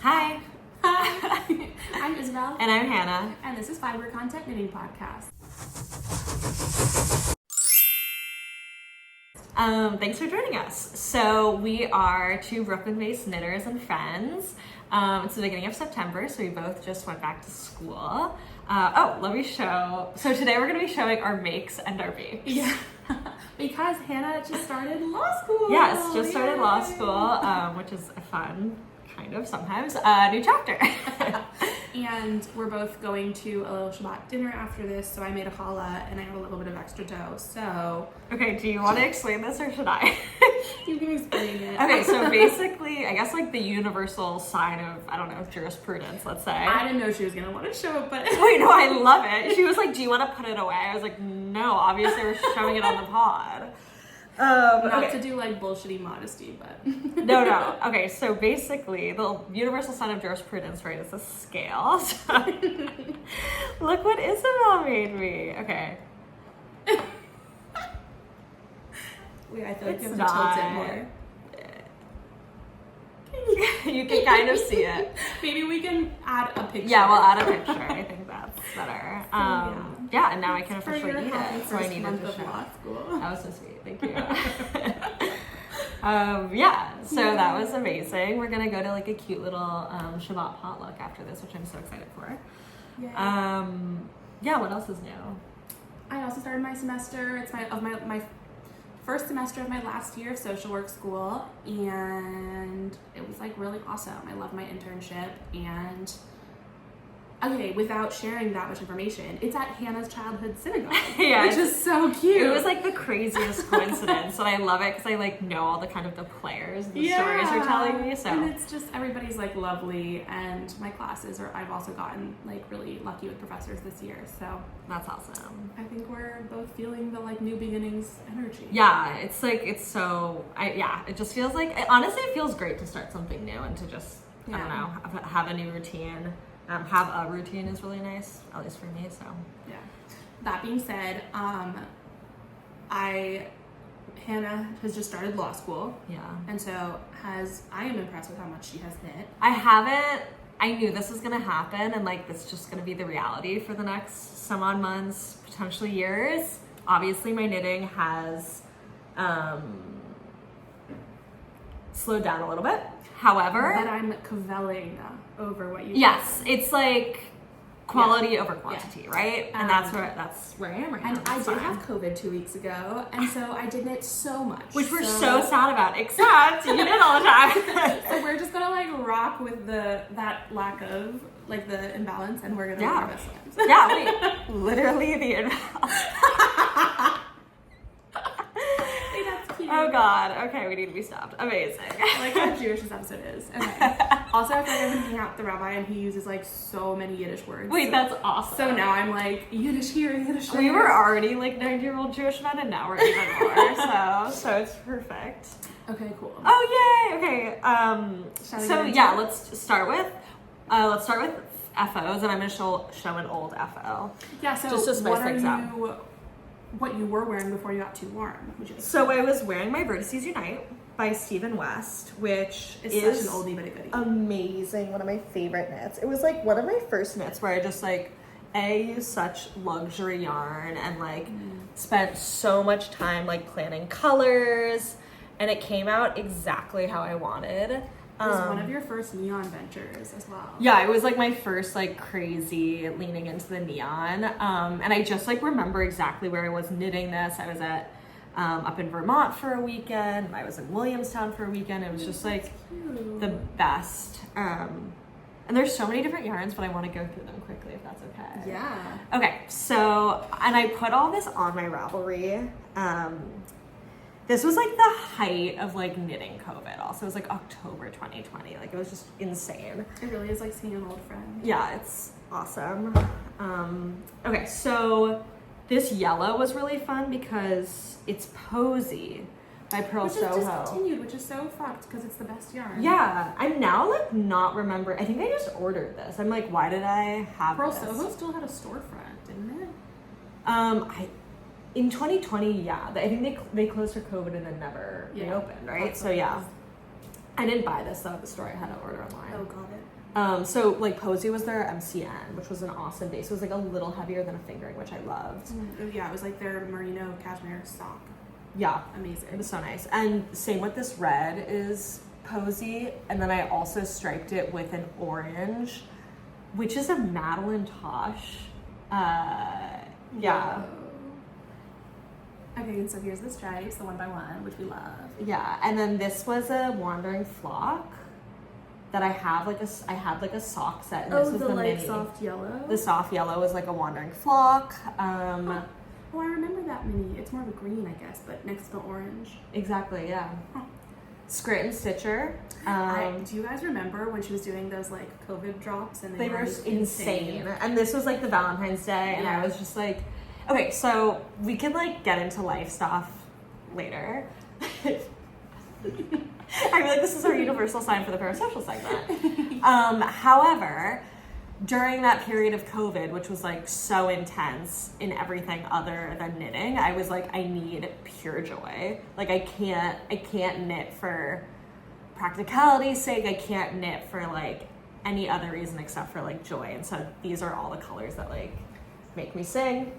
Hi. Hi, I'm Isabelle. And I'm Hannah. And this is Fiber Content Knitting Podcast. Thanks for joining us. So we are two Brooklyn-based knitters and friends. It's the beginning of September, so we both just went back to school. Let me show. So today we're going to be showing our makes and our bakes. Yeah, because Hannah just started law school. Yes, just started law school, which is a fun, kind of sometimes, new chapter. And we're both going to a little Shabbat dinner after this, so I made a challah and I have a little bit of extra dough, so... Okay, do you want to explain this or should I? You can explain it. Okay, so basically, I guess like the universal sign of, I don't know, jurisprudence, let's say. I didn't know she was going to want to show it, but... Wait, no, I love it. She was like, do you want to put it away? I was like, no, obviously we're showing it on the pod. Not to do like bullshitty modesty, but... No. Okay, so basically, the universal sign of jurisprudence, right, is a scale. So, look what Isabelle made me. Okay. Wait, I feel like It's you have not. to tilt it more. You can kind of see it. Maybe we can add a picture. Yeah, we'll add a picture. I think that's better. Yeah, and now I can officially eat it. So I needed to show. Law school. That was so sweet. Thank you. So that was amazing. We're gonna go to like a cute little Shabbat potluck after this, which I'm so excited for. Yeah. What else is new? I also started my semester. It's my first semester of my last year of social work school, and it was like really awesome. I love my internship, and okay, without sharing that much information, it's at Hannah's childhood synagogue, which is so cute. It was like the craziest coincidence, and I love it because I like know all the kind of the players and the stories you're telling me. So and it's just everybody's like lovely, and my classes are. I've also gotten like really lucky with professors this year, so that's awesome. I think we're both feeling the like new beginnings energy. Yeah, it's like it's so. It just feels like honestly, it feels great to start something new and to just I don't know have a new routine. Have a routine is really nice, at least for me, so. Yeah. That being said, Hannah has just started law school. Yeah. And so I am impressed with how much she has knit. I knew this was gonna happen and like this is just gonna be the reality for the next some odd months, potentially years. Obviously my knitting has slowed down a little bit. However, but I'm cavelling over what you yes, it's like quality over quantity, right? And that's where I am right now. And I did have COVID 2 weeks ago, and so I did knit so much. Which we're so sad about, except you knit all the time. So we're just gonna like rock with that lack of like the imbalance, and we're gonna do our best ones. Yeah, literally the imbalance. Oh God. Okay, we need to be stopped. Amazing. I like how Jewish this episode is. Okay. Also, I feel like I've been hanging out with the rabbi and he uses like so many Yiddish words. Wait, that's awesome. So now I'm like Yiddish here, Yiddish there. We were already like 90-year-old Jewish men, and now we're even more. So it's perfect. Okay, cool. Oh yay. Okay. Let's start with FOs, and I'm gonna show an old FO. Yeah. So just to spice things up. What you were wearing before you got too warm? So I was wearing my Vertices Unite by Stephen West, which is such an oldie but a goodie. Amazing, one of my favorite knits. It was like one of my first knits where I just like used such luxury yarn and like spent so much time like planning colors, and it came out exactly how I wanted. It was one of your first neon ventures as well. Yeah, it was like my first like crazy leaning into the neon. And I just like remember exactly where I was knitting this. I was at up in Vermont for a weekend, and I was in Williamstown for a weekend. It was just like the best. And there's so many different yarns, but I want to go through them quickly if that's okay. Yeah. Okay, so, and I put all this on my Ravelry. This was like the height of like knitting COVID. Also, it was like October 2020. Like it was just insane. It really is like seeing an old friend. Yeah, it's awesome. Okay, so this yellow was really fun because it's Posy by Pearl Soho. Which is discontinued, which is so fucked because it's the best yarn. Yeah, I'm now like not remember. I think I just ordered this. I'm like, why did I have Pearl this? Soho still had a storefront, didn't it? In 2020, yeah. I think they closed for COVID and then never reopened, right? So yeah. I didn't buy this though at the store. I had to order online. Oh, got it. So like Posey was their MCN, which was an awesome base. It was like a little heavier than a fingering, which I loved. Oh, yeah, it was like their merino cashmere sock. Yeah, Amazing. it was so nice. And same with this red is Posey, and then I also striped it with an orange, which is a Madeline Tosh. Yeah. Whoa. Okay, and so here's the stripes, the 1x1, which we love. Yeah, and then this was a Wandering Flock that I have I had like a sock set, and this was the like mini. soft yellow. The soft yellow was like a Wandering Flock. Oh, I remember that mini. It's more of a green, I guess, but next to the orange. Exactly, yeah. Huh. Scrit and Stitcher. Do you guys remember when she was doing those like COVID drops and they were insane. And this was like the Valentine's Day, and I was just like, okay, so we can like get into life stuff later. I feel like this is our universal sign for the parasocial segment. However, during that period of COVID, which was like so intense in everything other than knitting, I was like, I need pure joy. Like I can't knit for practicality's sake. I can't knit for like any other reason except for like joy. And so these are all the colors that like make me sing.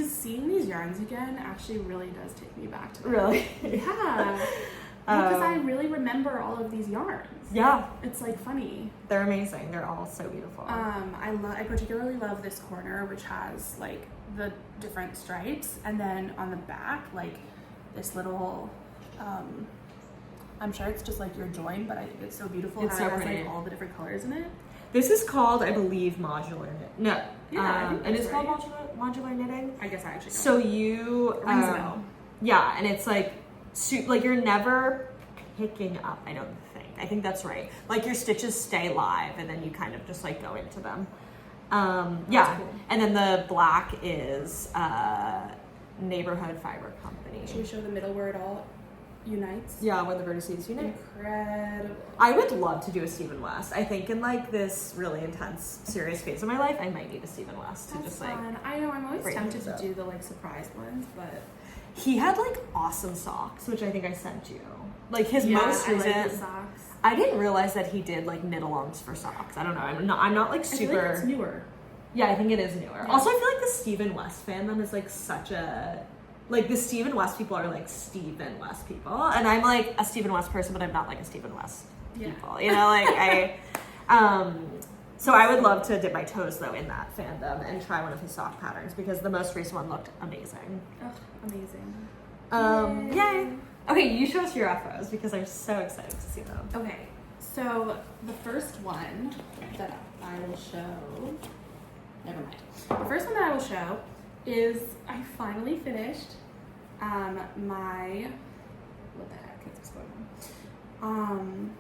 Seeing these yarns again actually really does take me back to that. Really? Yeah. Because I really remember all of these yarns. Yeah. It's like funny. They're amazing. They're all so beautiful. I particularly love this corner, which has like the different stripes, and then on the back, like this little, I'm sure it's just like your join, but I think it's so beautiful. It's how so it has pretty. like all the different colors in it. This is called, I believe, modular knit. No. Yeah, I think and that's it's called right. modular knitting. I guess I actually don't. So you Rings a bell. Yeah, and it's like like you're never picking up, I don't think. I think that's right. Like your stitches stay live and then you kind of just like go into them. Yeah. Cool. And then the black is Neighborhood Fiber Company. Should we show the middle where it all unites? Yeah, where the vertices unite. Incredible. I would love to do a Stephen West. I think in like this really intense, serious phase of my life, I might need a Stephen West to That's just fun. like. I know, I'm always break tempted things to up. do the like surprise ones, but He had like awesome socks, which I think I sent you. Like his most I recent. like the socks. I didn't realize that he did like knit-alongs for socks. I don't know. I'm not like super. I feel like it's newer. Yeah, I think it is newer. Yeah. Also, I feel like the Stephen West fandom is like such a like the Stephen West people are like Stephen West people, and I'm like a Stephen West person, but I'm not like a Stephen West people. You know, like So I would love to dip my toes though in that fandom and try one of his sock patterns because the most recent one looked amazing. Oh, amazing. Yay! Okay, you show us your afros because I'm so excited to see them. Okay, so the first one that I will show, never mind. The first one that I will show is I finally finished my, what the heck is going on?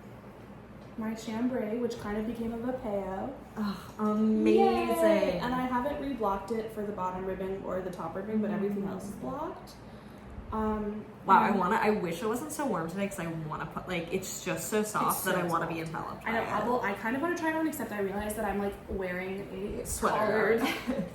My chambray, which kind of became a vapeo. Oh, amazing. Yay! And I haven't reblocked it for the bottom ribbon or the top ribbon, but everything else is blocked. Wow, I wish it wasn't so warm today because I want to put, like, it's just so soft that I want to be enveloped. I know, I kind of want to try it on, except I realized that I'm like wearing a Sweater. collared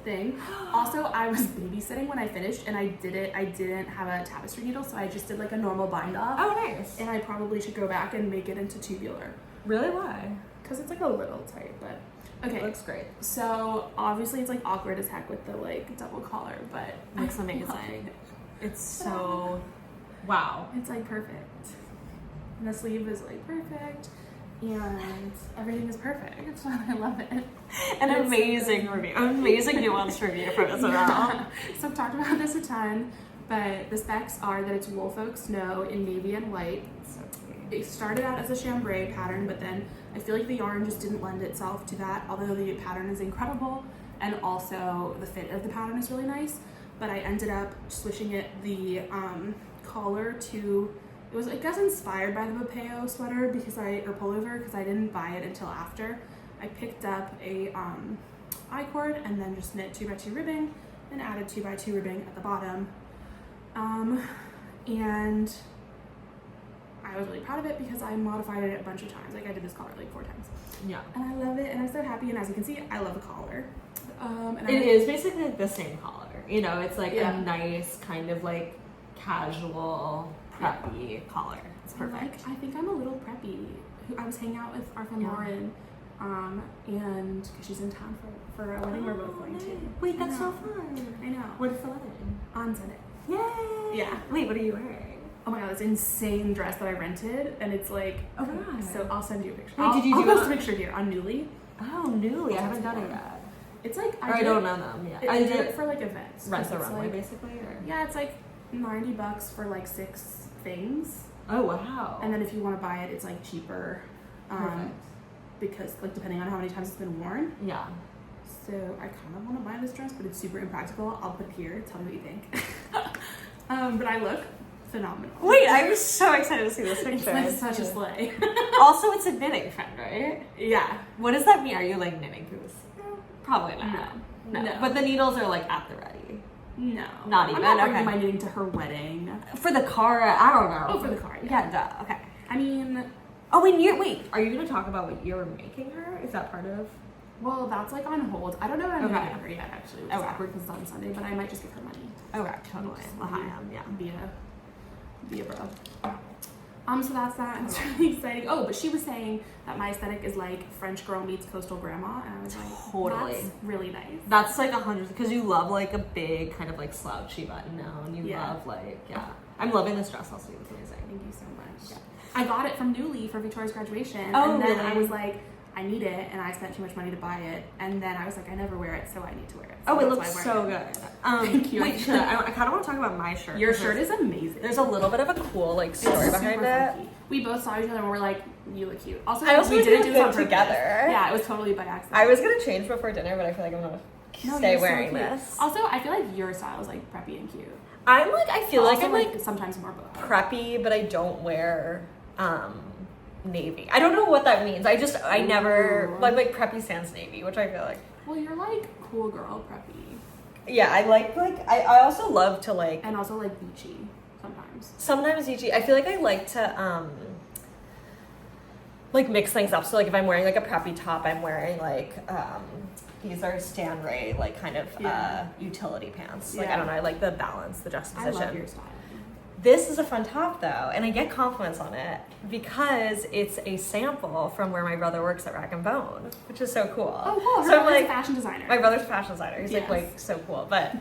thing. Also, I was babysitting when I finished and I didn't have a tapestry needle, so I just did like a normal bind off. Oh, nice. And I probably should go back and make it into tubular. Really? Why? Because it's like a little tight, but okay. It looks great. So obviously it's like awkward as heck with the like double collar, but Looks I love amazing. it. It's so, wow. It's like perfect. And the sleeve is like perfect. And everything is perfect. I love it. An amazing review. Amazing nuanced review from Isabelle. Yeah. So I've talked about this a ton, but the specs are that it's Woolfolk Snow in navy and white. So cute. It started out as a chambray pattern, but then I feel like the yarn just didn't lend itself to that, although the pattern is incredible and also the fit of the pattern is really nice. But I ended up switching the collar to, it was I guess inspired by the vapeo sweater or pullover because I didn't buy it until after. I picked up a I-cord and then just knit 2x2 ribbing and added 2x2 ribbing at the bottom. And I was really proud of it because I modified it a bunch of times. Like I did this collar like 4 times. Yeah. And I love it and I'm so happy, and as you can see, I love the collar. And It is basically the same collar. You know, it's like Yeah. a nice kind of like casual, preppy collar. It's perfect. I think I'm a little preppy who I was hanging out with our friend Lauren, and because she's in town for a wedding we're both going to. Wait, that's so fun. I know. What is the wedding? On Sunday. Yay! Yeah. Wait, what are you wearing? Oh my god, this insane dress that I rented, and it's like, oh my god. So I'll send you a picture. Wait, did you I'll do post a picture here on Newly. Oh, Newly. I haven't done it yet. It's like I don't know them yet. I did it for like events. Rent the runway, basically. Or? Yeah, it's like $90 for like 6 things. Oh wow! And then if you want to buy it, it's like cheaper. Perfect. Because like depending on how many times it's been worn. Yeah. So I kind of want to buy this dress, but it's super impractical. I'll put it here. Tell me what you think. But I look phenomenal. Wait, I'm so excited to see this picture. It's like such a slay. Also, it's a knitting trend, right? Yeah. What does that mean? Are you like knitting through this? Probably not. No. But the needles are like at the ready. No. Not even. I'm not bringing my knitting to her wedding. For the car, I don't know. Oh, for the car. Yeah, duh. Okay. I mean. Oh, wait. Are you going to talk about what you're making her? Is that part of? Well, that's like on hold. I don't know what I'm Okay. doing her yet, actually. It's awkward because it's on Sunday, but I might just give her money. Okay, totally. Be a bro. So that's that. It's really exciting. Oh, but she was saying that my aesthetic is like French girl meets coastal grandma, and I was like, totally. That's really nice. That's like 100 because you love like a big kind of like slouchy button down. You love like I'm loving this dress. Also, it's amazing. Thank you so much. Yeah. I got it from Newly for Victoria's graduation, and then really? I was like, I need it, and I spent too much money to buy it, and then I was like, I never wear it, so I need to wear it. So it looks so good. Thank you. Wait, I kind of want to talk about my shirt. Your shirt is amazing. There's a little bit of a cool like story behind it. Funky. We both saw each other and we're like, you look cute. Also, I also we didn't do this on purpose. together. Yeah, it was totally by accident. I was gonna change before dinner, but I feel like I'm gonna stay wearing this. Also, I feel like your style is like preppy and cute. I feel like I'm like sometimes more boho. preppy, but I don't wear navy. I don't know what that means. I never like preppy sans navy, which I feel like. Well, you're like cool girl preppy. Yeah, I like I also love to like and also like beachy sometimes. Sometimes beachy. I feel like I like to like mix things up. So like if I'm wearing like a preppy top, I'm wearing like these are Stan Ray like kind of utility pants. Like I don't know, I like the balance, the juxtaposition. I love your style. This is a fun top though, and I get compliments on it because it's a sample from where my brother works at Rack and Bone, which is so cool. Oh, cool. So I'm like, a fashion designer. My brother's a fashion designer. He's like so cool. But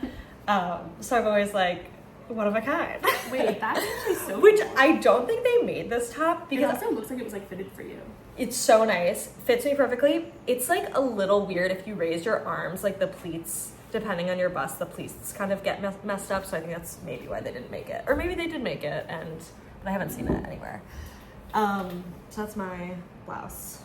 so I'm always like, one of a kind. Wait, that's actually so Which cool. I don't think they made this top because it also looks like it was like fitted for you. It's so nice. Fits me perfectly. It's like a little weird if you raise your arms, like the pleats, depending on your bust, the pleats kind of get messed up. So I think that's maybe why they didn't make it. Or maybe they did make it, but I haven't seen it anywhere. So that's my blouse.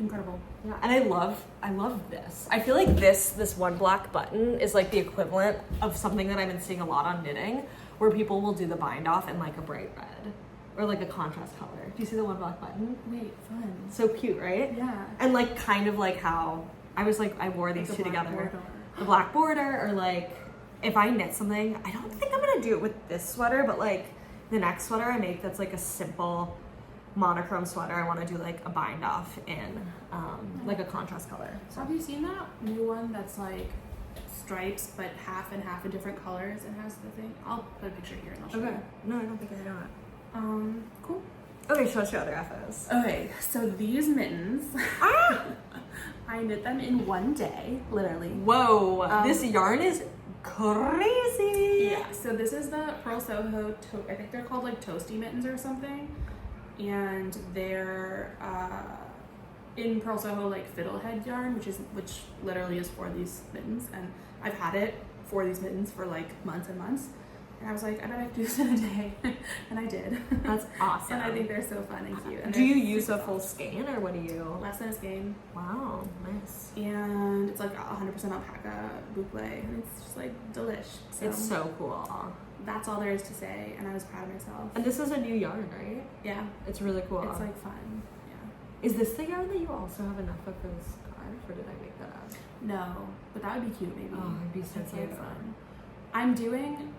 Incredible. Yeah, and I love this. I feel like this one black button is like the equivalent of something that I've been seeing a lot on knitting, where people will do the bind off in like a bright red or like a contrast color. Do you see the one black button? Wait, fun. So cute, right? Yeah. And like kind of like how I was like I wore these two together. Border. The black border, or like if I knit something, I don't think I'm gonna do it with this sweater, but like the next sweater I make that's like a simple monochrome sweater, I want to do like a bind off in like a contrast color. So have you seen that new one that's like stripes but half and half in different colors and has the thing? I'll put a picture here and I'll show you. No, I don't think I know it. Cool. Okay, show us your other FOs. Okay, so these mittens, I knit them in one day, literally. Whoa, this yarn is crazy. Yeah, so this is the Pearl Soho, I think they're called like toasty mittens or something. And they're in Pearl Soho like fiddlehead yarn, which literally is for these mittens. And I've had it for these mittens for like months and months. And I was like, I bet I could do this in a day. And I did. That's awesome. And I think they're so fun and cute. And do you use a full skein or what do you? Less than a skein. Wow, nice. And it's like 100% alpaca boucle. And it's just like delish. So it's so cool. That's all there is to say. And I was proud of myself. And this is a new yarn, right? Yeah. It's really cool. It's like fun. Yeah. Is this the yarn that you also have enough of for this scarf, or did I make that up? No, but that would be cute maybe. Oh, it'd be so cute. Like fun. I'm doing,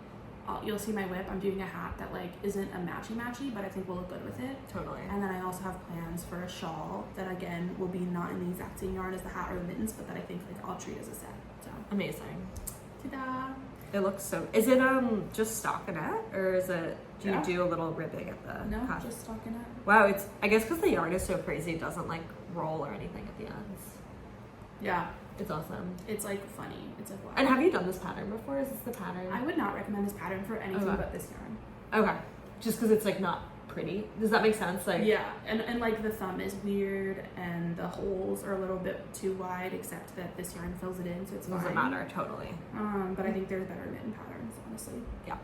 you'll see my whip, I'm doing a hat that like isn't a matchy, but I think will look good with it. Totally. And then I also have plans for a shawl that again will be not in the exact same yarn as the hat or the mittens, but that I think like I'll treat as a set. So amazing. Ta-da! It looks so. Is it just stockinette or is it Do you do a little ribbing at the No, cuff? just stocking it. Wow, it's, I guess because the yarn is so crazy, it doesn't like roll or anything at the ends. Yeah. It's awesome. It's like funny. It's like wow. And have you done this pattern before? Is this the pattern? I would not recommend this pattern for anything Okay. but this yarn. Okay. Just because it's like not pretty. Does that make sense? Like Yeah, and like the thumb is weird and the holes are a little bit too wide, except that this yarn fills it in, so it's doesn't fine. matter, totally. But I think there's better mitten patterns, honestly. Yeah.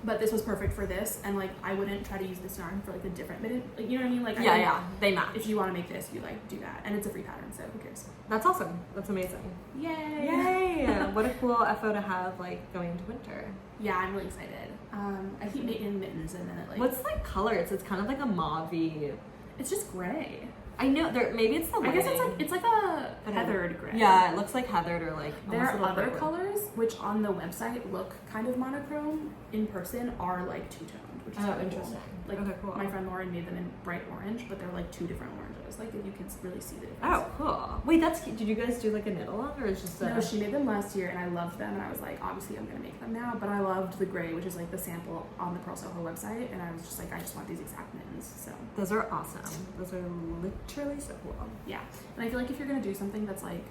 But this was perfect for this, and like I wouldn't try to use this yarn for like a different mitten. Like, you know what I mean? Like Yeah, they match. If you want to make this, you like do that, and it's a free pattern, so who cares? That's awesome. That's amazing. Yay! Yay! What a cool FO to have like going into winter. Yeah, I'm really excited. I keep making mittens, and then it like What's like colors? It's kind of like a mauve-y. it's just gray. I know there. Maybe it's the I guess lighting. it's like a heathered gray. Yeah, it looks like heathered or like. There are almost a other little colors which on the website look kind of monochrome. In person are like two-toned, which is Oh, really interesting. cool. Like Okay, cool. my friend Lauren made them in bright orange, but they're like two different oranges. Like you can really see the difference. Oh, cool. Wait, that's cute. Did you guys do like a knit along or is just a... No, she made them last year and I loved them, and I was like, obviously I'm gonna make them now. But I loved the gray, which is like the sample on the Pearl Soho website, and I was just like, I just want these exact mittens. So Those are awesome. Those are literally so cool. yeah, and I feel like if you're gonna do something that's like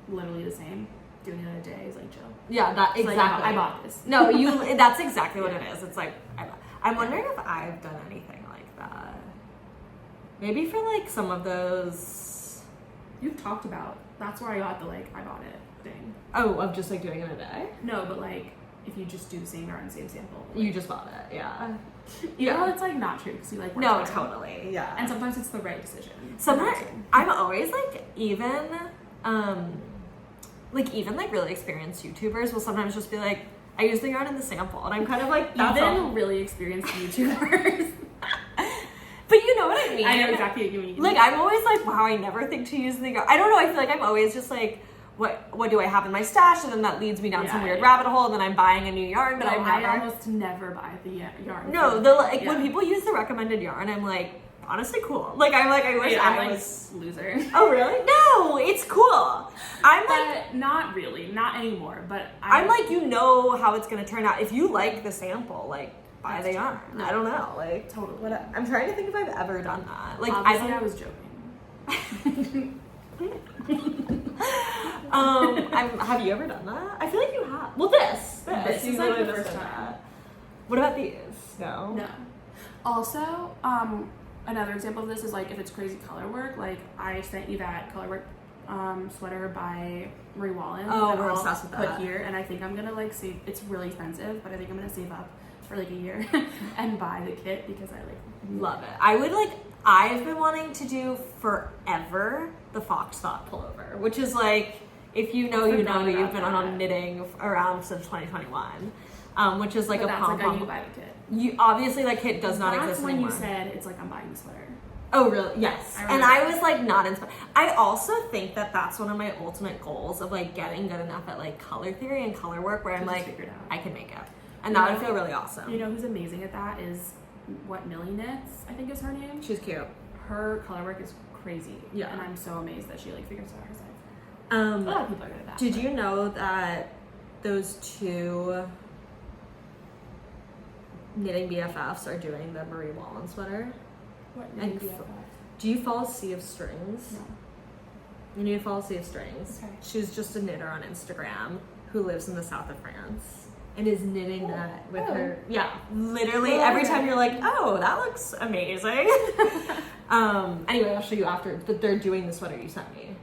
literally the same, doing it in a day is like chill. Yeah, that It's exactly. like, I bought this. No, you. That's exactly what Yeah. it is. It's like I'm wondering if I've done anything like that. Maybe for like some of those. You've talked about, that's where I got the like I bought it thing. Oh, of just like doing it in a day. No, but like if you just do the same yarn, same sample. You just bought it, yeah. Well, it's like not true because you like work No, hard. totally, yeah. And sometimes it's the right decision. Sometimes I'm always like even like really experienced YouTubers will sometimes just be like, I use the yarn in the sample, and I'm kind of like that's Even all. really experienced YouTubers. But you know what I mean. I know exactly what you mean. Like I'm always like, wow, I never think to use the yarn. I don't know. I feel like I'm always just like, what do I have in my stash? And then that leads me down some weird rabbit hole. And then I'm buying a new yarn, but No, I I almost never buy the yarn. No, the like when people use the recommended yarn, I'm like, honestly, cool. Like I'm like, I wish I'm I like was. loser. Oh really? No, it's cool. I'm like, But not really, not anymore. But I'm like, you know how it's gonna turn out. If you like the sample, like buy the yarn. No. I don't know, like Totally. What? I'm trying to think if I've ever done that. Like obviously I I was joking. have you ever done that? I feel like you have. Well, this This you is like really the just first did time. that. What about these? No. No. Also, another example of this is like if it's crazy color work. Like I sent you that color work sweater by Marie Wallen. Oh, that we're I'll obsessed with put that. here, and I think I'm gonna like save. It's really expensive, but I think I'm gonna save up for like a year and buy the kit because I like Love it. I would like. I've been wanting to do forever the fox thought pullover, which is like if you know, you know that you've been on knitting around since 2021, which is like but a that's pom like how you pom. buy the kit. You obviously that kit does not That's exist when anymore. you said it's like I'm buying the sweater. Oh, really? Yes. I And remember. I was like not inspired. I also think that that's one of my ultimate goals of like getting good enough at like color theory and color work where I'm Just like, figure it out. I can make it. And that would feel really awesome. You know who's amazing at that is what Millie Knits, I think is her name. She's cute. Her color work is crazy. Yeah. And I'm so amazed that she like figures it out herself. A lot of people are good at that. Did you know that those two knitting BFFs are doing the Marie Wallen sweater? What And name do you follow Sea of Strings? No. You need to follow Sea of Strings. Okay. She's just a knitter on Instagram who lives in the south of France and is knitting that with her. Yeah, literally every time you're like, oh, that looks amazing. Anyway, I'll show you after. But they're doing the sweater you sent me.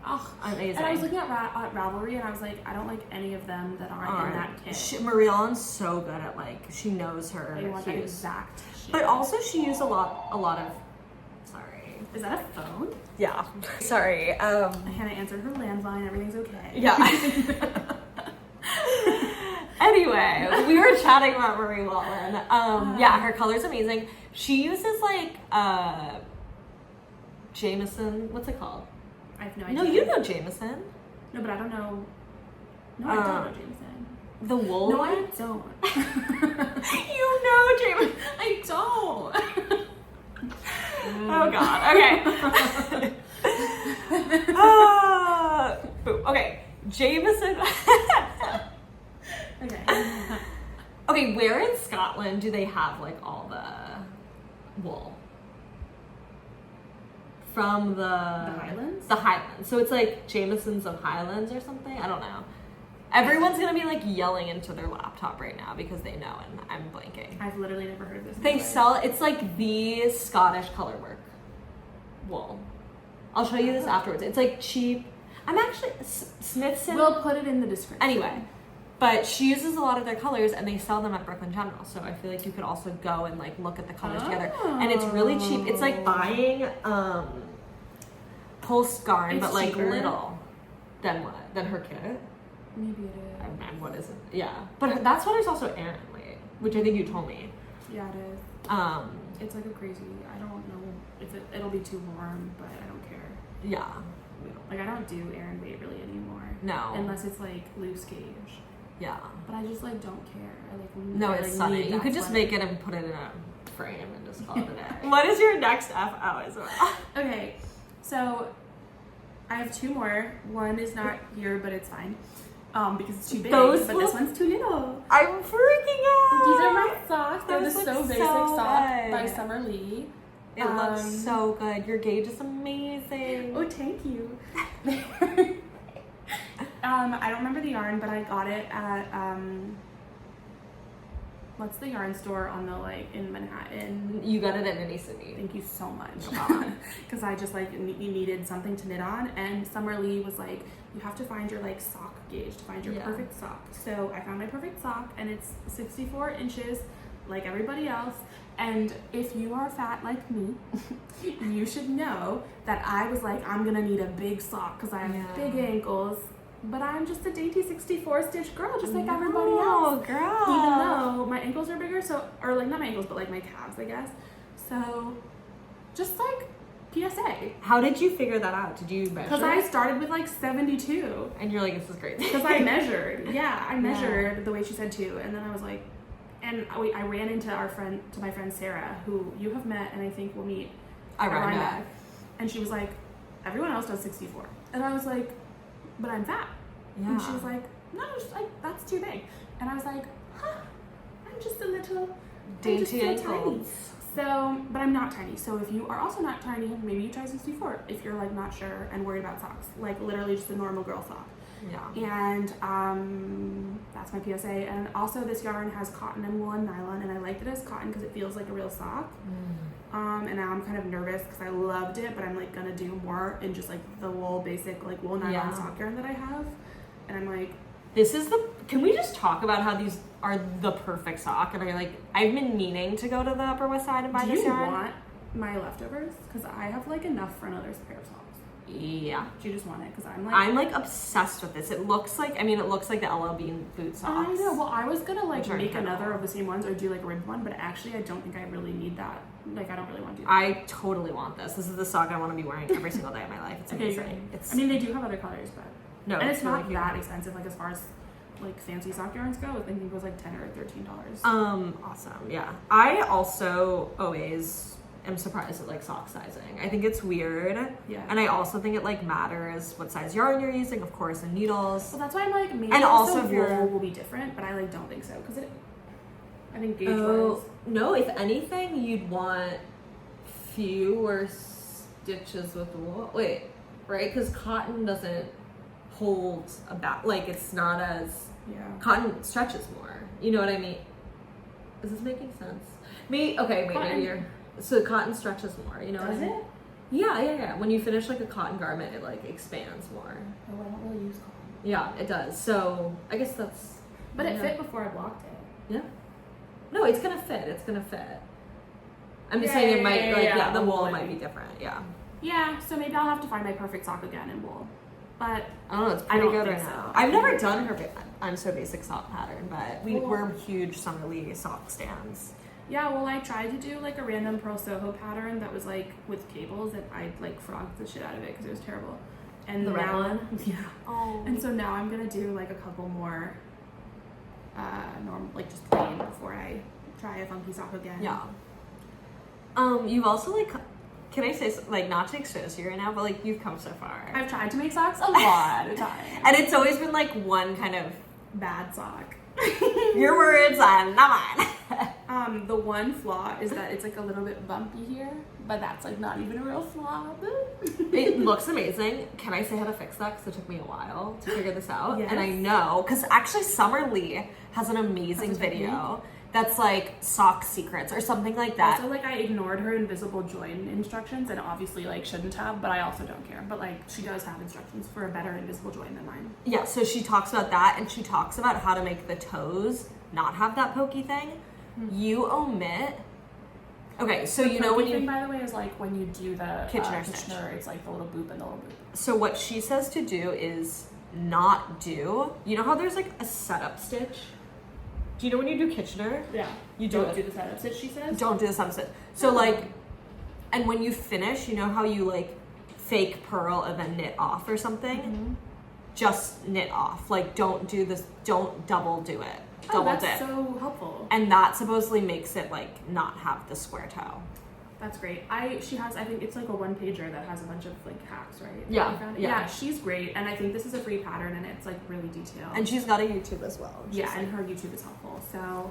Oh, Amazing. and I was looking at Ravelry and I was like, I don't like any of them that aren't in that kit. Marie Ellen's so good at like she knows her I want that cues. exact shit. But also she used a lot of. Sorry. Is that a phone? Yeah. Sorry. Hannah answered her landline. Everything's okay. Yeah. Anyway, we were chatting about Marie Wallen. Yeah, her color's amazing. She uses like Jameson. What's it called? I have no idea. No, you know Jameson. No, but I don't know. No, I don't know Jameson. The wool. No, I one? don't. You know Jameson. I don't. Oh God. Okay. Boom. Okay. Jameson. Okay. Okay, where in Scotland Scotland do they have like all the wool? From the Highlands? The Highlands. So it's like Jameson's of Highlands or something. I don't know. Everyone's gonna be like yelling into their laptop right now because they know, and I'm blanking. I've literally never heard of this. They sell it's like the Scottish color work wool. I'll show you this afterwards. It's like cheap. I'm actually Smithson. We'll put it in the description. Anyway, but she uses a lot of their colors, and they sell them at Brooklyn General. So I feel like you could also go and like look at the colors together, and it's really cheap. It's like buying pulse yarn, It's but like cheaper. little than her kit. Maybe it is. And what is it? Yeah, but that's why there's also Aran weight, which I think you told me. Yeah, it is. It's like a crazy. I don't know if it'll be too warm, but I don't care. Yeah. Like I don't do Aran weight really anymore. No. Unless it's like loose gauge. Yeah. But I just like don't care. No, it's sunny. need You could that just sweater. make it and put it in a frame and just call it a day. What is your next FO as well? Okay, so I have two more. One is not here, but it's fine. Because it's too big. Those but this one's too little. I'm freaking out. These are my socks. They're the Those So look Basic so sock good. by Summer Lee. It looks so good. Your gauge is amazing. Oh, thank you. I don't remember the yarn, but I got it at what's the yarn store on the in Manhattan? You got it at Nitty City. Thank you so much. Because I just needed something to knit on, and Summer Lee was like, you have to find your sock gauge to find your perfect sock. So I found my perfect sock, and it's 64 inches, like everybody else. And if you are fat like me, you should know that I was like, I'm gonna need a big sock because I have big ankles. But I'm just a dainty 64 stitch girl, just like everybody else. Girl. Even though my ankles are bigger, or not my ankles, but my calves, I guess. So, just PSA. How did you figure that out? Did you measure? Because I started with 72. And you're like, this is great. Because I measured. Yeah, I measured the way she said to. And then I was like, and I ran into my friend Sarah, who you have met and I think we'll meet at Rybeck. And she was like, everyone else does 64. And I was like, but I'm fat. Yeah. And she was like, no, that's too big. And I was like, huh, I'm just a little dainty I'm just so ankles. tiny. So, but I'm not tiny. So if you are also not tiny, maybe you try 64 if you're not sure and worried about socks. Literally just a normal girl sock. Yeah. And that's my PSA. And also this yarn has cotton and wool and nylon, and I liked it as cotton because it feels like a real sock. And now I'm kind of nervous because I loved it, but I'm gonna do more in just the wool basic wool nylon sock yarn that I have. And I'm like, can we just talk about how these are the perfect sock? And I've been meaning to go to the Upper West Side and buy this yarn. Do you want my leftovers? Because I have enough for another pair of socks. Yeah. Do you just want it? Because I'm obsessed with this. It looks like the LL Bean boot socks. I know. Well, I was gonna make incredible. another of the same ones or do a ribbed one, but actually I don't think I really need that. I don't really want to do that. I totally want this. This is the sock I want to be wearing every single day of my life. It's amazing. Okay, they do have other colors, but no, and it's not really that expensive. As far as fancy sock yarns go, I think it was $10 or $13. Awesome. Yeah. I also always am surprised at sock sizing. I think it's weird. Yeah. And I also think it matters what size yarn you're using, of course, and needles. Well, that's why I'm maybe and also wool will be different, but I don't think so because I think gauge wise. No, if anything, you'd want fewer stitches with wool. Wait, right? Because cotton doesn't hold it's not as cotton stretches more. You know what I mean? Is this making sense? Maybe you're. So cotton stretches more, you know what I mean? Does it? Yeah. When you finish a cotton garment, it expands more. Oh, I don't really use cotton. Yeah, it does. So I guess that's. But it fit before I blocked it. Yeah. No, it's gonna fit. I'm just saying it might the wool might be different. Yeah. Yeah. So maybe I'll have to find my perfect sock again in wool. But I don't know. It's pretty good right now. I've never done her. I'm So Basic sock pattern, but we're huge Summer Lee sock stands. Yeah, well, I tried to do a random Pearl Soho pattern that was with cables, and I frogged the shit out of it because it was terrible. And the red one? Yeah. Oh. And so now I'm gonna do a couple more normal, just plain before I try a funky sock again. Yeah. You've also can I say not to expose you right now, but you've come so far. I've tried to make socks a lot of times. And it's always been one kind of bad sock. your words, not mine. The one flaw is that it's like a little bit bumpy here, but that's like not even a real flaw. It looks amazing. Can I say how to fix that? Because it took me a while to figure this out. Yes. And I know, because actually Summer Lee has an amazing video that's like sock secrets or something like that. Also, like, I ignored her invisible join instructions, and obviously like shouldn't have, but I also don't care. But like, she does have instructions for a better invisible join than mine. Yeah, so she talks about that, and she talks about how to make the toes not have that pokey thing. You omit. Okay, so The you know when thing, you, by the way, is like when you do the Kitchener stitch. it's like the little boop and the little boop. so what she says to do is not do. You know how there's like a setup stitch? Do you know when you do Kitchener? Yeah. You do Don't it. do the setup stitch, she says. Don't do the setup stitch. So like, and when you finish, you know how you like fake purl and then knit off or something? Just knit off. Like, don't do this. Don't double do it. Double that's dip. so helpful. And that supposedly makes it like not have the square toe. That's great. She has, I think it's like a one pager that has a bunch of like hacks, right? Yeah, You found it? yeah. Yeah, she's great. And I think this is a free pattern and it's like really detailed. And she's got a YouTube as well. yeah, and her YouTube is helpful. So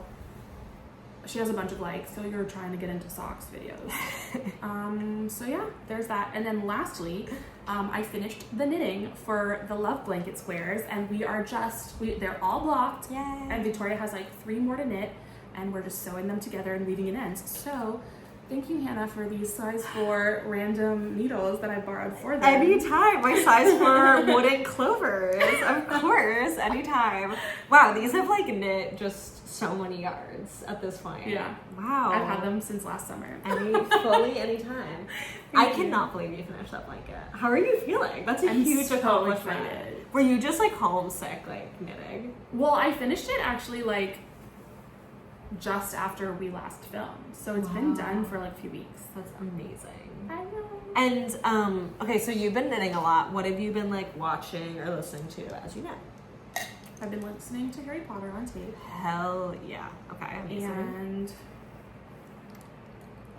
she has a bunch of like, so you're trying to get into socks videos. So yeah, there's that. And then lastly, I finished the knitting for the Love Blanket squares, and they're all blocked. Yay. And Victoria has like 3 more to knit, and we're just sewing them together and leaving it ends. So thank you, Hannah, for these size 4 random needles that I borrowed for them. Anytime. My size 4 wooden clovers. Of course. Anytime. Wow, these have like knit just so many yards at this point. Yeah. Wow. I've had them since last summer. Fully anytime. I cannot believe you finished that blanket. How are you feeling? That's a I'm huge so accomplishment. excited. Were you just like homesick, like knitting? Well, I finished it actually like just after we last filmed. So it's been done for like a few weeks. That's amazing. I know. And okay, so you've been knitting a lot. What have you been like watching or listening to as you knit? I've been listening to Harry Potter on tape. Hell yeah. Okay, amazing. And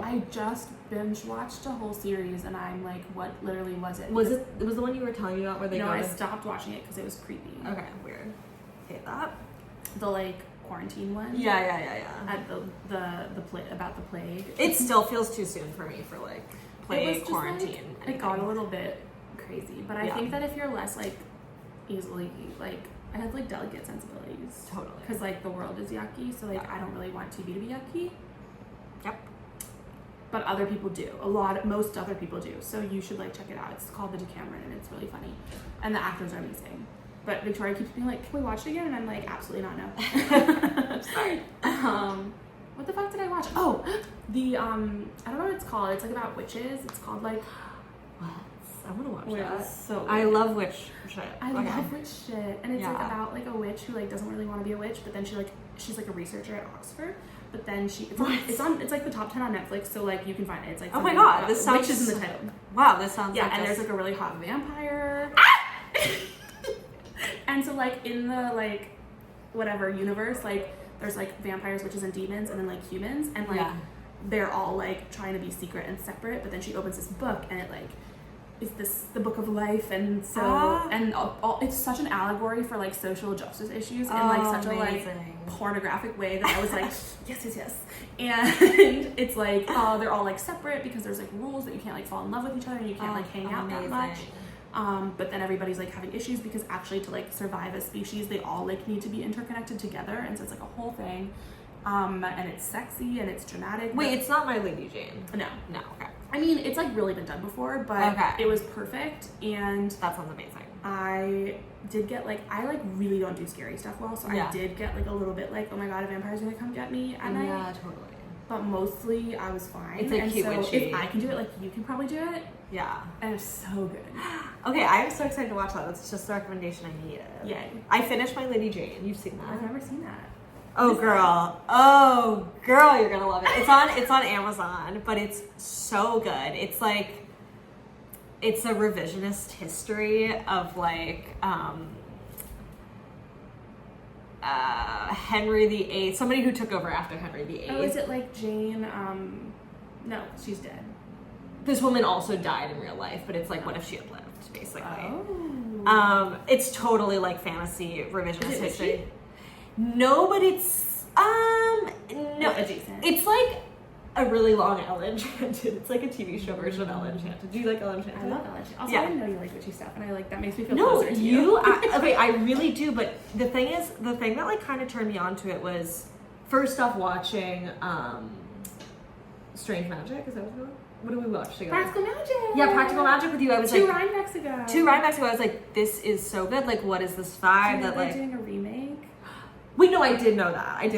I just binge watched a whole series, and I'm like, what literally was it? Was it the one you were telling me about where they No, go I to... stopped watching it because it was creepy. Okay, weird. Hate that. The like quarantine one. Yeah. At the play about the plague. It still feels too soon for me for like It was plague just, quarantine. like, it got a little bit crazy, but I Yeah. think that if you're less like easily like, I have like delicate sensibilities. Totally. Because like the world is yucky, so like Yeah. I don't really want TV to be yucky. Yep. But other people do. Most other people do. So you should like check it out. It's called The Decameron, and it's really funny, and the actors are amazing. But Victoria keeps being like, "Can we watch it again?" And I'm like, "Absolutely not, no." Sorry. What the fuck did I watch? Oh, the I don't know what it's called. It's like about witches. It's called like. What? I want to watch Yeah, that. so I good. love witch shit. I Okay. love witch shit, and it's like Yeah. about like a witch who like doesn't really want to be a witch, but then she's like a researcher at Oxford. But then it's like the top 10 on Netflix, so like you can find it. It's like Oh my something god, about this sounds... witches in the title. Wow, this sounds Yeah, like and just... there's like a really hot vampire. And so like in the like whatever universe, like there's like vampires, witches, and demons, and then like humans, and like Yeah. they're all like trying to be secret and separate. But then she opens this book, and it like is the book of life, and so and all, it's such an allegory for like social justice issues in like such a like pornographic way that I was like yes, and it's like they're all like separate because there's like rules that you can't like fall in love with each other, and you can't like hang out that much. But then everybody's like having issues because actually to like survive as species, they all like need to be interconnected together, and so it's like a whole thing. And it's sexy and it's dramatic. Wait, it's not My Lady Jane. No, Okay. I mean, it's like really been done before, but Okay. it was perfect, and That sounds amazing. I did get like, I like really don't do scary stuff well, so Yeah. I did get like a little bit like, oh my god, a vampire's gonna come get me at night. Yeah, totally. But mostly I was fine. It's like and cute so witchy. if I can do it, like you can probably do it. Yeah. And it's so good. Okay, I'm so excited to watch that. That's just the recommendation I needed. Yay. I finished My Lady Jane. You've seen that? I've never seen that. Oh girl, you're gonna love it. It's on Amazon, but it's so good. It's like it's a revisionist history of like Henry VIII, somebody who took over after Henry VIII. Oh, is it like Jane? No, she's dead. This woman also died in real life, but it's like what if she had lived, basically. Oh. It's totally like fantasy revisionist Is it history. witchy? No, but it's No, adjacent. it's like a really long Elle Enchanted. It's like a TV show version of Elle Enchanted. Do you like Elle Enchanted? I love Elle Enchanted. Also, Yeah. I didn't know you like witchy stuff, and I like that makes me feel No, closer to you. Okay, I really do. But the thing that like kind of turned me on to it was first off watching Strange Magic. Is that what it's called? What do we watch together? Practical Magic. Yeah, Practical Magic with you. I was Two like Rhymebacks ago. 2 Rybeck ago. I was like, this is so good. Like, what is this vibe that They're like? doing a remake. Wait, no, I did know that. And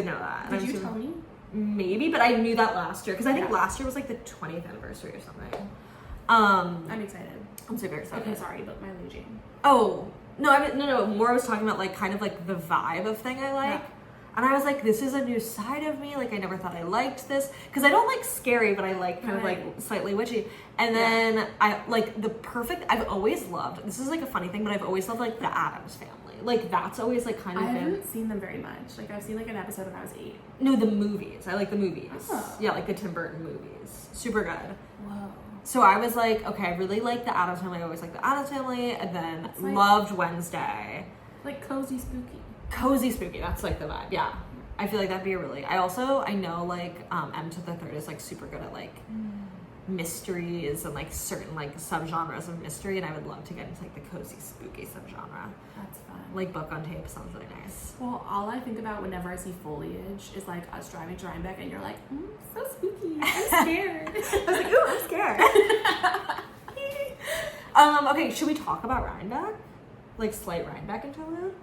Did you tell me? Maybe, but I knew that last year because I think Yeah. last year was like the 20th anniversary or something. I'm excited. I'm super excited. Okay, sorry, but my Legion. Oh no! More I was talking about like kind of like the vibe of thing I like, and I was like, this is a new side of me. Like I never thought I liked this because I don't like scary, but I like kind of like slightly witchy. And then I like the perfect. I've always loved. This is like a funny thing, but I've always loved like the Addams Family. Like that's always like kind of I been. haven't seen them very much. Like I've seen like an episode when I was 8. No, the movies. I like the movies. Oh. Yeah, like the Tim Burton movies. Super good. Whoa. So I was like, okay, I really like the Addams Family. I always liked the Addams Family, and then like- loved Wednesday. Like cozy spooky. Cozy spooky. That's like the vibe. Yeah, I feel like that'd be a really. I know like M to the Third is like super good at like mysteries and like certain like subgenres of mystery, and I would love to get into like the cozy spooky subgenre. That's fun. Like Book on Tape sounds really nice. Well, all I think about whenever I see foliage is like us driving to Rybeck, and you're like, so spooky. I'm scared. I was like, ooh, I'm scared. Okay, should we talk about Rybeck? Like slight Rybeck interlude?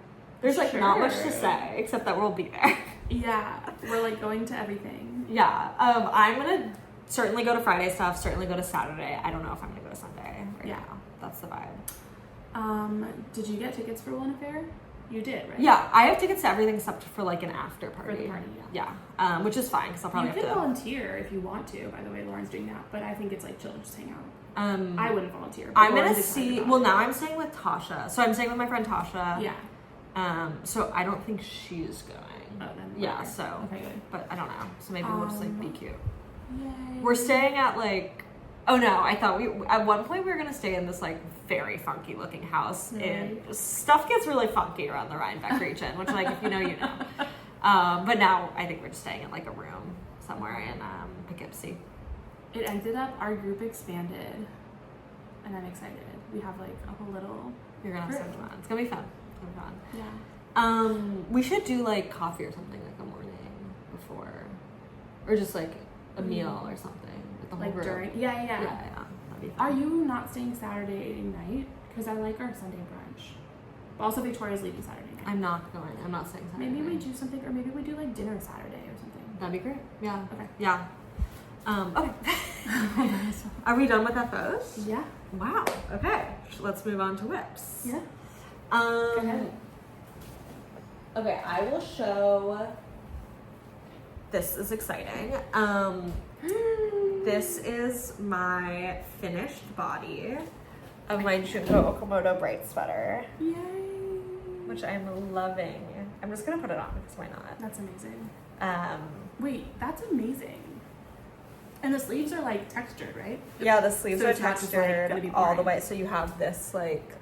There's like not much to say except that we'll be there. Yeah, we're like going to everything. Yeah. I'm gonna certainly go to Friday stuff, certainly go to Saturday. I don't know if I'm gonna go to Sunday right now. That's the vibe. Did you get tickets for One Affair? You did, right? Yeah, I have tickets to everything except for like an after party. For the party, Yeah. Which is fine because I'll probably You have can to. volunteer if you want to. By the way, Lauren's doing that, but I think it's like chill to just hang out. I wouldn't volunteer. But I'm gonna Lauren's excited see. about Well, it. now I'm staying with Tasha, so I'm staying with my friend Tasha. Yeah. So I don't think she's going. Oh, then Yeah. okay. So. Okay, good. But I don't know. So maybe we'll just like be cute. Yay. We're staying at like. Oh no! I thought at one point we were gonna stay in this like very funky looking house. And stuff gets really funky around the Rhinebeck region, which like if you know, you know. But now I think we're just staying in like a room somewhere in Poughkeepsie. It ended up our group expanded, and I'm excited. We have like a whole little. You're gonna have so much fun. It's gonna be fun. It's gonna be fun. Yeah. We should do like coffee or something like a morning before, or just like a meal or something with the whole Like group. during. Yeah. That'd be fun. Are you not staying Saturday night? Because I like our Sunday brunch. But also Victoria's leaving Saturday night. I'm not going. I'm not staying Saturday. Maybe we do something, or maybe we do like dinner Saturday or something. That'd be great. Yeah. Okay. Yeah. Okay. Are we done with FOs? Yeah. Wow. Okay. Let's move on to whips. Yeah. Go ahead. Okay, I will show. This is exciting. This is my finished body of my Junko Okamoto bright sweater, Yay. which I'm loving. I'm just gonna put it on because why not? That's amazing. Um, Wait, that's amazing. And the sleeves are like textured, right? yeah, the sleeves So are it's not just, like, textured gonna be all the boring. way, so you have this like.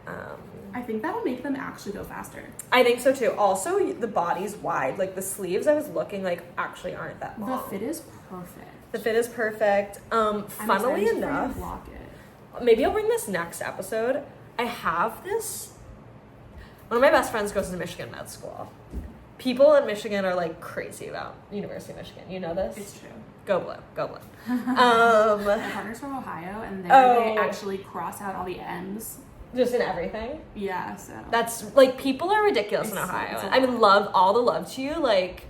I think that'll make them actually go faster. I think so too. Also, the body's wide. Like the sleeves, I was looking like actually aren't that long. The fit is perfect. The fit is perfect. I'm Funnily excited to enough, block it. maybe I'll bring this next episode. I have this. One of my best friends goes to Michigan med school. People in Michigan are like crazy about University of Michigan. You know this? It's true. Go blue, go blue. My partner's from Ohio, and there they actually cross out all the M's. Just in everything. Yeah, so That's like people are ridiculous in It's Ohio. a I mean, all the love to you. Like,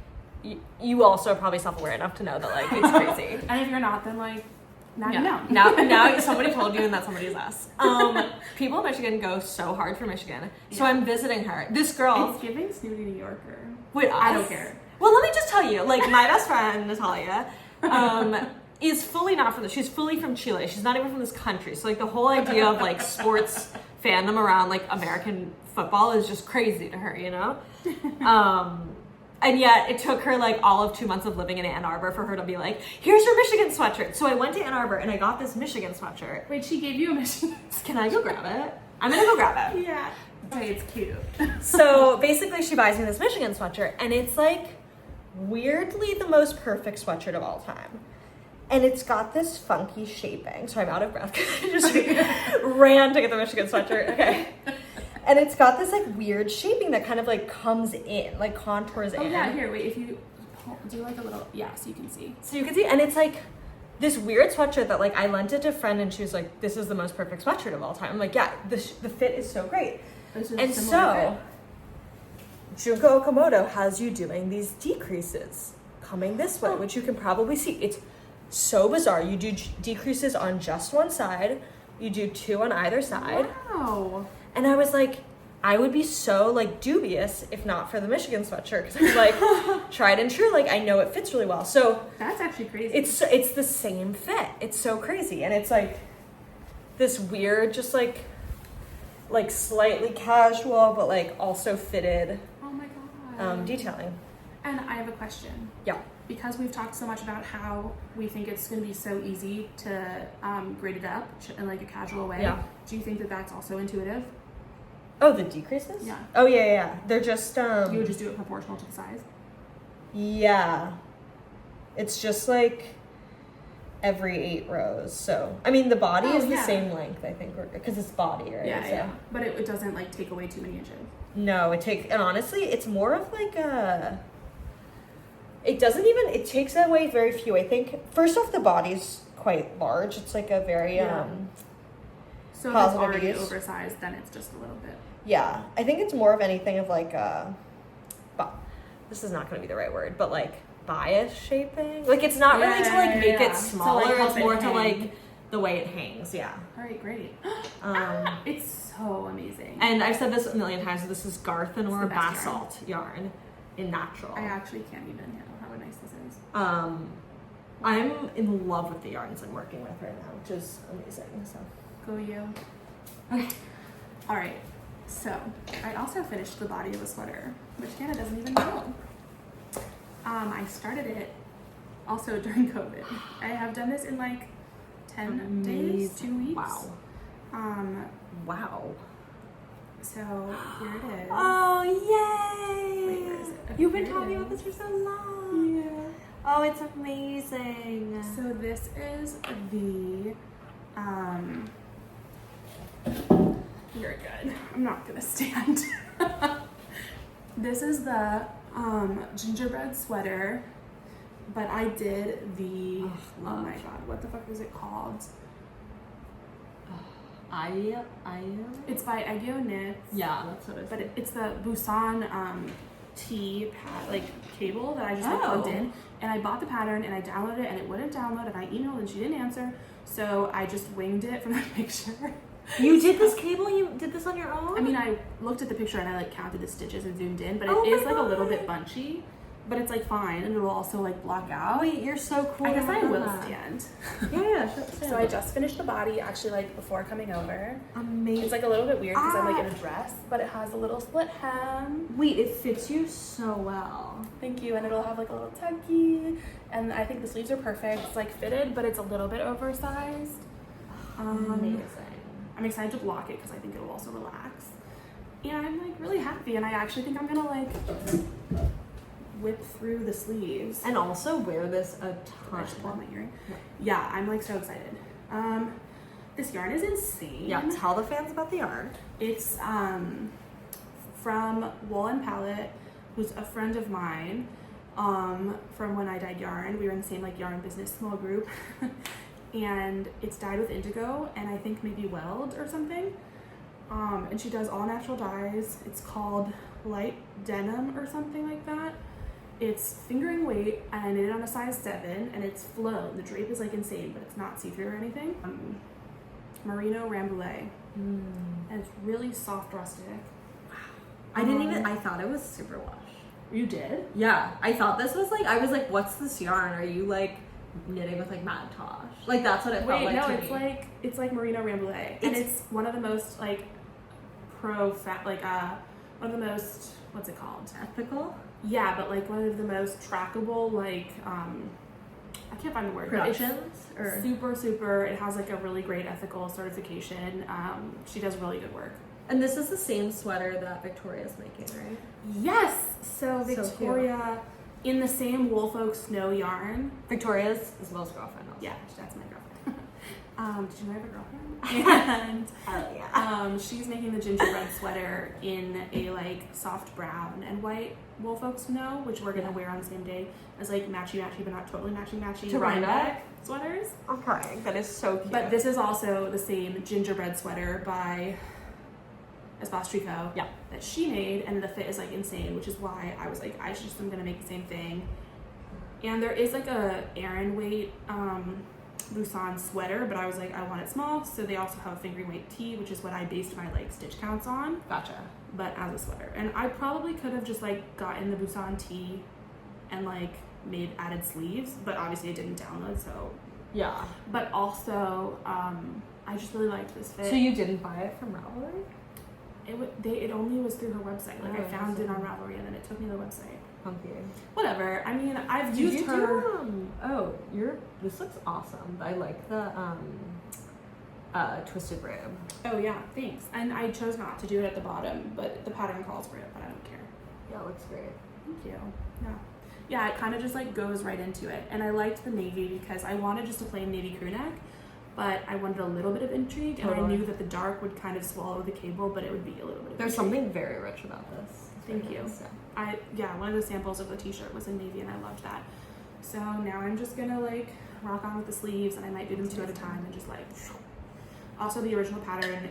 you also are probably self-aware enough to know that like it's crazy. And if you're not, then like now you Yeah. know. Now somebody told you and that somebody's us. People in Michigan go so hard for Michigan. So Yeah. I'm visiting her. This girl. It's giving snooty New Yorker. Wait, I us? don't care. Well, let me just tell you, like my best friend Natalia, is fully not from this. She's fully from Chile. She's not even from this country. So like the whole idea of like sports fandom around like American football is just crazy to her, you know? And yet it took her like all of 2 months of living in Ann Arbor for her to be like, here's your Michigan sweatshirt. So I went to Ann Arbor and I got this Michigan sweatshirt. Wait, she gave you a mission. Can I go grab it? I'm gonna go grab it. Yeah. Okay, it's cute. So basically she buys me this Michigan sweatshirt and it's like weirdly the most perfect sweatshirt of all time. And it's got this funky shaping. So I'm out of breath because I just ran to get the Michigan sweatshirt. Okay. And it's got this like weird shaping that kind of like comes in, like contours in. Oh yeah, here, wait, if you do like a little, yeah, so you can see. So you can see, and it's like this weird sweatshirt that like I lent it to a friend and she was like, this is the most perfect sweatshirt of all time. I'm like, yeah, the fit is so great. And so Junko Okamoto has you doing these decreases coming this way, which you can probably see. It's so bizarre. You do decreases on just one side. You do 2 on either side. Wow. And I was like, I would be so like dubious if not for the Michigan sweatshirt because I was like, tried and true. Like I know it fits really well. So that's actually crazy. It's the same fit. It's so crazy, and it's like this weird, just like slightly casual, but like also fitted. Oh my god. Detailing. And I have a question. Yeah. Because we've talked so much about how we think it's going to be so easy to grade it up in like a casual way. Yeah. Do you think that that's also intuitive? Oh, the decreases? Yeah. Oh, yeah. They're just, You would just do it proportional to the size? Yeah. It's just like every 8 rows. So, I mean, the body is the same length, I think, because it's body, right? Yeah, so. yeah. But it doesn't like take away too many inches. No, and honestly, it's more of like it takes away very few. I think, first off, the body's quite large. It's like a very, so if it's already oversized, then it's just a little bit. Yeah, I think it's more of anything of like this is not going to be the right word, but like bias shaping. Like it's not really to like make it smaller. So, like, it's more to like the way it hangs. Yeah. All right, great. It's so amazing. And I've said this a million times. This is Garth and or best basalt yarn in natural. I actually can't even handle how nice this is. I'm in love with the yarns I'm working with right now, which is amazing. So go you. Okay. All right. So I also finished the body of a sweater, which Hannah doesn't even know. I started it also during COVID. I have done this in like 10 days, 2 weeks. Wow. Wow. So here it is. Oh, yay! Wait, where is it? Okay, You've been talking about this for so long. Yeah. Oh, it's amazing. So this is the, you're good. I'm not gonna stand. This is the gingerbread sweater, but I did the, oh my god, what the fuck is it called? It's by Egyo Knits. Yeah, that's what it is. But it's the Busan T pad, like cable that I just like plugged in, and I bought the pattern and I downloaded it and it wouldn't download, and I emailed and she didn't answer, so I just winged it from the picture. You did this cable? You did this on your own? I mean, I looked at the picture and I like counted the stitches and zoomed in, but it is like a little bit bunchy, but it's like fine, and it'll also like block out. Wait, you're so cool. I guess I will stand. Yeah. So I just finished the body actually like before coming over. Amazing. It's like a little bit weird because I'm like in a dress, but it has a little split hem. Wait, it fits you so well. Thank you, and it'll have like a little tucky, and I think the sleeves are perfect. It's like fitted, but it's a little bit oversized. Amazing. I'm excited to block it because I think it'll also relax. And I'm like really happy, and I actually think I'm gonna like whip through the sleeves. And also wear this a ton. I just pull out my earring. Yeah, I'm like so excited. This yarn is insane. Yeah, tell the fans about the yarn. It's from Wool and Palette, who's a friend of mine from when I dyed yarn. We were in the same like yarn business small group. And it's dyed with indigo and I think maybe weld or something. And she does all natural dyes. It's called light denim or something like that. It's fingering weight, and I knit it on a size 7, and it's flown. The drape is like insane, but it's not see-through or anything. Merino Rambouillet. And it's really soft rustic. Wow. I thought it was super wash. You did? Yeah, I thought this was like, I was like, what's this yarn? Are you like knitting with like Mad Tosh? Like that's what it felt like to me. It's like Merino Rambouillet. And it's one of the most like one of the most, what's it called? Ethical? Yeah, but like one of the most trackable, like, I can't find the word. Productions? Or super, it has like a really great ethical certification. She does really good work. And this is the same sweater that Victoria's making, right? Yes! So Victoria in the same Wool Folk Snow yarn. Victoria's Isabelle's girlfriend also. Yeah, that's my girlfriend. Did you know I have a girlfriend? And Oh yeah. she's making the gingerbread sweater in a like soft brown and white Wool Folk Snow, which we're gonna wear on the same day as like matchy but not totally matchy To Rybeck sweaters. Okay, that is so cute. But this is also the same gingerbread sweater by Isabelle Tricot that she made, and the fit is like insane, which is why I was like, I'm gonna make the same thing. And there is like a Aran weight Busan sweater, but I was like, I want it small, so they also have a fingering weight tee, which is what I based my like stitch counts on. Gotcha. But as a sweater, and I probably could have just like gotten the Busan tee and like made added sleeves, but obviously I didn't download, so yeah. But also, I just really liked this fit. So you didn't buy it from Ravelry? It only was through her website. Like Oh, I found it on Ravelry, and then it took me to the website. Funky. Whatever. I mean, I've Did used you her. This looks awesome. I like the twisted rib. Oh yeah, thanks. And I chose not to do it at the bottom, but the pattern calls for it, but I don't care. Yeah, it looks great. Thank you. Yeah. Yeah, it kind of just like goes right into it. And I liked the navy because I wanted just a plain navy crew neck, but I wanted a little bit of intrigue, and I knew that the dark would kind of swallow the cable, but it would be a little bit of There's intrigue. something very rich about this. Thank you. One of the samples of the t-shirt was in navy, and I loved that. So now I'm just gonna like rock on with the sleeves, and I might do them 2 at a time and just like. Also, the original pattern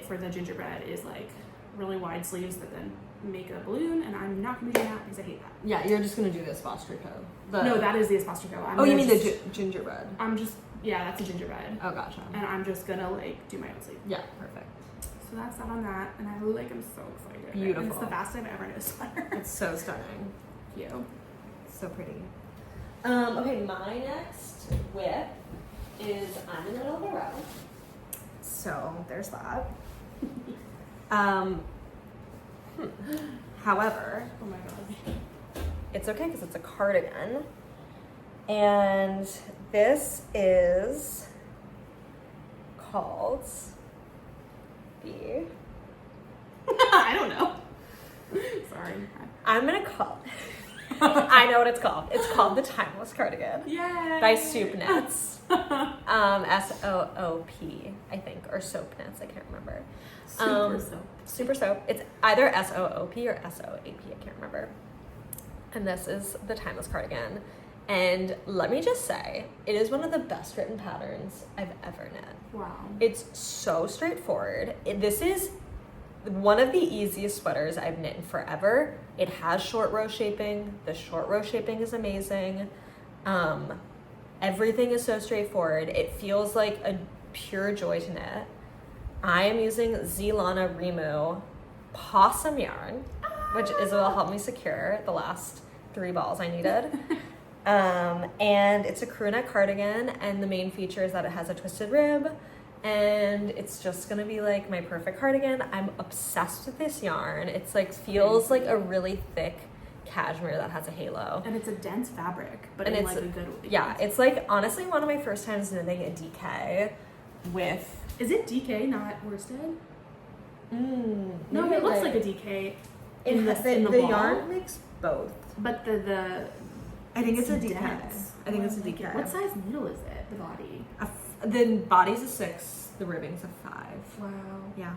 for the gingerbread is like really wide sleeves that then make a balloon, and I'm not gonna be doing that because I hate that. Yeah, you're just gonna do this Tricot. No, that is the Espostroco. Oh, you mean the gingerbread? That's a gingerbread. Oh, gotcha. And I'm just gonna like do my own sleeve. Yeah, perfect. So that's that on that, and I really I'm so excited. Beautiful. And it's the fastest I've ever knit a sweater. It's so stunning. Thank you. So pretty. Okay, my next whip is I'm in the middle of the row. So there's that. However, Oh my god. it's okay because it's a cardigan. And this is called the I don't know. Sorry. I'm gonna call I know what it's called. It's called the Timeless Cardigan. Yay! By Soop Knits. SOOP, I think, or Soap Knits, I can't remember. Super Soap. It's either SOOP or SOAP, I can't remember. And this is the Timeless Cardigan. And let me just say, it is one of the best written patterns I've ever knit. Wow. It's so straightforward. This is one of the easiest sweaters I've knit in forever. It has short row shaping. The short row shaping is amazing. Everything is so straightforward. It feels like a pure joy to knit. I am using Zelana Remu Possum yarn, which Isabelle helped me secure the last 3 balls I needed. And it's a crew neck cardigan, and the main feature is that it has a twisted rib, and it's just gonna be like my perfect cardigan. I'm obsessed with this yarn. It's like feels like a really thick cashmere that has a halo, And it's a dense fabric, but and in it's like a good way. yeah, it's like honestly one of my first times knitting a DK with Is it DK, not worsted? No, maybe it looks like a DK. in in the ball. yarn makes both. But the I think it's a DK. dense. I think it's a like DK. it. What size needle is it? The body. The body's a 6, the ribbing's a 5. Wow. Yeah.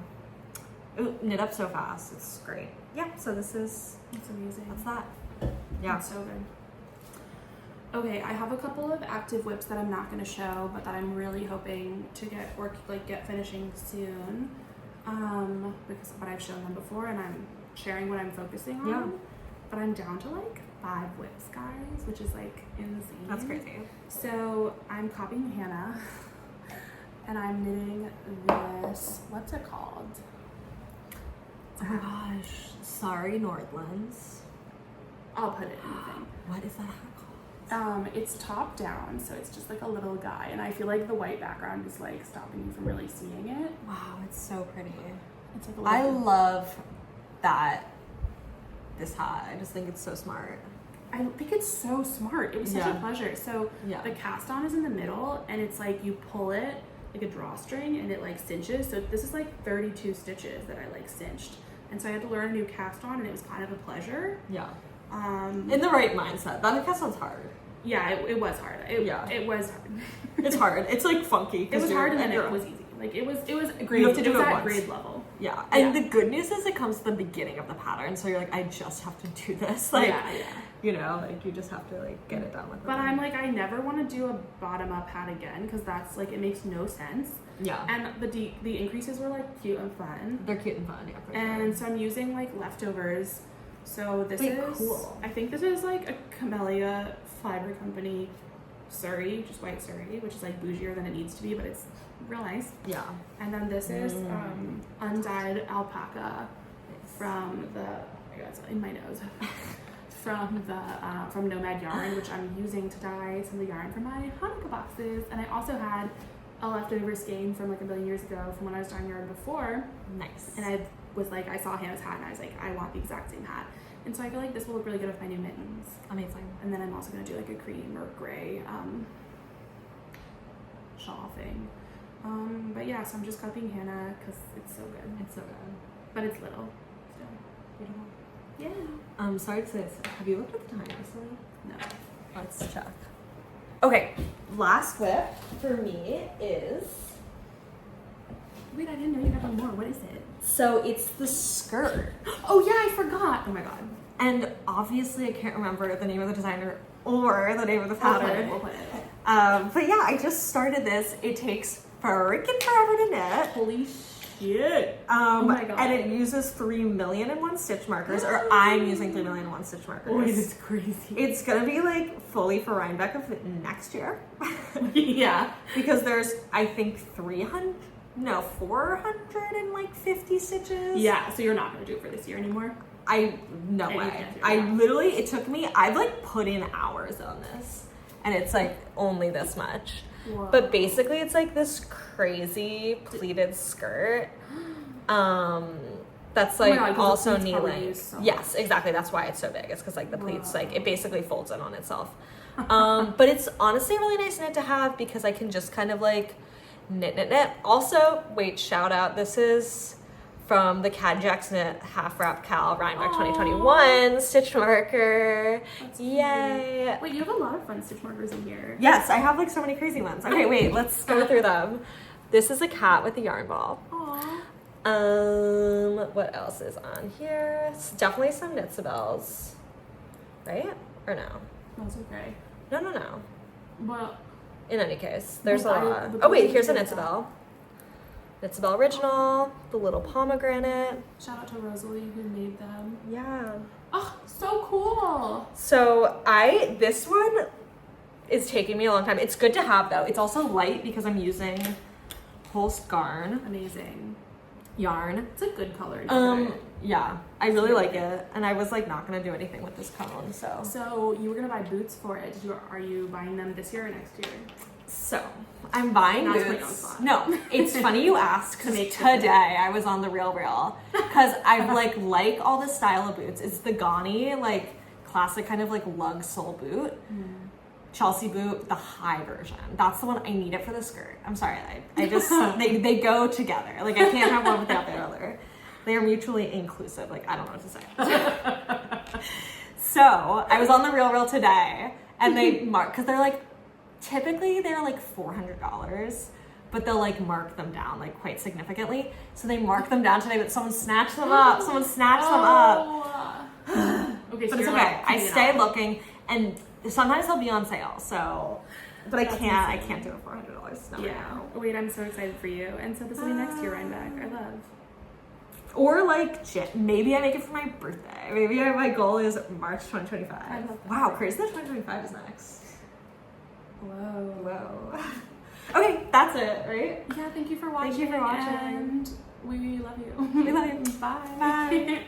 Ooh, knit up so fast. It's great. Yeah, so this is, That's amazing. that's that. Yeah. That's so good. Okay, I have a couple of active whips that I'm not going to show, but that I'm really hoping to get finishing soon. But I've shown them before, and I'm sharing what I'm focusing on. Yeah. But I'm down to like 5 whips, guys, which is like insane. That's crazy. So I'm copying Hannah, and I'm knitting this. What's it called? Oh my gosh. Sorry, Nordlands. I'll put it in the thing. What is that hat called? It's top down, so it's just like a little guy, and I feel like the white background is like stopping me from really seeing it. Wow, it's so pretty. It's like a I little, love this hat. I just think it's so smart. I think it's so smart. It was such a pleasure. So Yeah. the cast on is in the middle, and it's like you pull it like a drawstring, and it like cinches. So this is like 32 stitches that I like cinched, and so I had to learn a new cast on, and it was kind of a pleasure. Yeah. In the right mindset. That sounds hard. Yeah, it was hard. It was hard. It's hard. It's like funky. It was hard and then it was easy. Like it was grade. You have to do it at once. grade level. Yeah. And the good news is it comes to the beginning of the pattern. So you're like, I just have to do this. Like, you know, like you just have to like get it done with it. But I'm like, I never want to do a bottom up hat again because that's like, it makes no sense. Yeah. And the increases were like cute and fun. They're cute and fun, yeah. For and so I'm using like leftovers. So this is cool. I think this is like a Camellia Fiber Company Surrey, just white Surrey, which is like bougier than it needs to be, but it's real nice. Yeah. And then this is undyed alpaca from the, I got it in my nose. From Nomad Yarn, which I'm using to dye some of the yarn for my Hanukkah boxes. And I also had a leftover skein from like a billion years ago from when I was dyeing yarn before. Nice. And I was like, I saw Hannah's hat and I was like, I want the exact same hat. And so I feel like this will look really good with my new mittens. Amazing. And then I'm also gonna do like a cream or gray shawl thing. But yeah, so I'm just copying Hannah because it's so good. It's so good. But it's little. So Beautiful. yeah. Sorry to say this. Have you looked at the time recently? No. Let's check. Okay, last whip for me is. Wait, I didn't know you had one more. What is it? So it's the skirt. Oh yeah, I forgot. Oh my god. And obviously I can't remember the name of the designer or the name of the pattern. We'll put it. But yeah, I just started this. It takes freaking forever to knit. Holy shit. Oh my god. And it uses 3,000,001 stitch markers, or I'm using 3,000,001 stitch markers. Oh, it's crazy. It's gonna be like fully for Rybeck of next year. Yeah. Because there's, I think, 450 stitches. Yeah, so you're not gonna do it for this year anymore? No way. It took me, I've like put in hours on this, and it's like only this much. Whoa. But basically it's like this crazy pleated skirt. That's like God, also the pleats probably knee use so length. Yes, exactly. That's why it's so big. It's because like the pleats, like it basically folds in on itself. But it's honestly a really nice knit to have because I can just kind of like knit. Also, wait, shout out. This is from the Cadjax Knit Half Wrap Cal Rybeck 2021 stitch marker. That's Yay. cute. Wait, you have a lot of fun stitch markers in here. Yes, I have like so many crazy ones. Okay, wait, let's go through them. This is a cat with a yarn ball. Aww. What else is on here? It's definitely some Isabelles, right? Or no? That's okay. No. Well, In any case, there's a Well, lot. the Oh wait, blue here's an is Isabelle. Isabelle original, the little pomegranate. shout out to Rosalie who made them. Yeah. Oh, so cool. So this one is taking me a long time. It's good to have though. It's also light because I'm using Holst Garn Amazing. yarn. It's a good color. Yeah, I really like it, and I was like not gonna do anything with this cone, so. So you were gonna buy boots for it. Are you buying them this year or next year? So I'm buying Not to put you on boots. spot. No, it's funny you asked because today I was on the Real because I like all the style of boots. It's the Gani like classic kind of like lug sole boot. Chelsea boot, the high version. That's the one I need it for the skirt. I'm sorry, I just they go together. Like I can't have one without the other. They are mutually inclusive. Like I don't know what to say. So I was on the Real today, and they mark because they're like typically they're like $400, but they'll like mark them down like quite significantly. So they mark them down today, but someone snatched them up. Okay, So but it's okay. I stay looking, and sometimes they'll be on sale. So, but I can't do it $400. No, Yeah. Wait, I'm so excited for you. And so this will be next year, Rybeck. I love. Or like maybe I make it for my birthday. Maybe my goal is March 2025. I love that. Wow, crazy that 2025 is next. Whoa. Okay, that's it, right? Yeah, thank you for watching. Thank you for watching. And we love you. We love you. Bye. Bye.